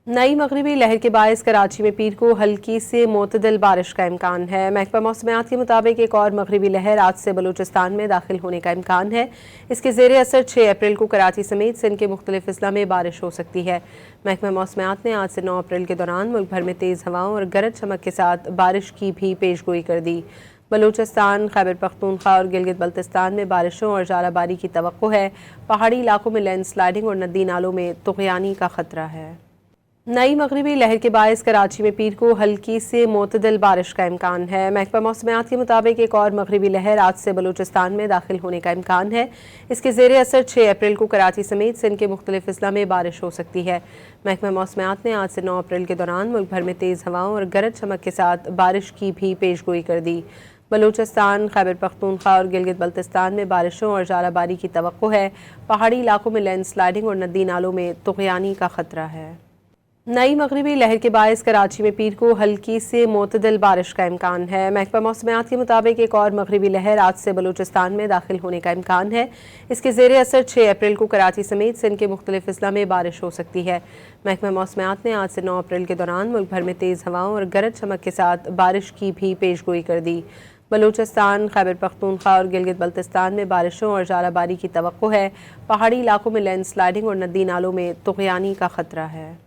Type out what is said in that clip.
नई मगरबी लहर के बायस कराची में पीर को हल्की से मोतदल बारिश का इम्कान है। महकमा मौसमियात के मुताबिक एक और मगरबी लहर आज से बलूचिस्तान में दाखिल होने का इम्कान है। इसके ज़ेर असर 6 अप्रैल को कराची समेत सिंध के मुख्तलिफ अजला में बारिश हो सकती है। महकमा मौसमियात ने आज से 9 अप्रैल के दौरान मुल्क भर में तेज़ हवाओं और गरज चमक के साथ बारिश की भी पेशगोई कर दी। बलूचिस्तान, खैबर पख्तूनख्वा और गिलगित बल्तिस्तान में बारिशों और ज़ाराबारी की तवक्को है। पहाड़ी इलाकों में लैंडस्लाइडिंग और नदी नालों में तुग़यानी का खतरा है। नई मगरबी लहर के बायस कराची में पीर को हल्की से मोतदल बारिश का इम्कान है। महकमा मौसमियात के मुताबिक एक और मगरबी लहर आज से बलूचिस्तान में दाखिल होने का इम्कान है। इसके ज़ेर असर 6 अप्रैल को कराची समेत सिंध के मुख्तलिफ अजला में बारिश हो सकती है। महकमा मौसमियात ने आज से 9 अप्रैल के दौरान मुल्क भर में तेज़ हवाओं और गरज चमक के साथ बारिश की भी पेशगोई कर दी। बलूचिस्तान, खैबर पख्तूनख्वा और गिलगित बल्तिस्तान में बारिशों और ज़ाराबारी की तवक्को है। पहाड़ी इलाकों में लैंडस्लाइडिंग और नदी नालों में तुग़यानी का खतरा है। नई मगरबी लहर के बायस कराची में पीर को हल्की से मोतदल बारिश का इम्कान है। महकमा मौसमियात के मुताबिक एक और मगरबी लहर आज से बलूचिस्तान में दाखिल होने का इम्कान है। इसके ज़ेर असर 6 अप्रैल को कराची समेत सिंध के मुख्तलिफ अजला में बारिश हो सकती है। महकमा मौसमियात ने आज से 9 अप्रैल के दौरान मुल्क भर में तेज़ हवाओं और गरज चमक के साथ बारिश की भी पेशगोई कर दी। बलूचिस्तान, खैबर पख्तूनख्वा और गिलगित बल्तिस्तान में बारिशों और ज़ाराबारी की तवक्को है। पहाड़ी इलाकों में लैंडस्लाइडिंग और नदी नालों में तुग़यानी का खतरा है।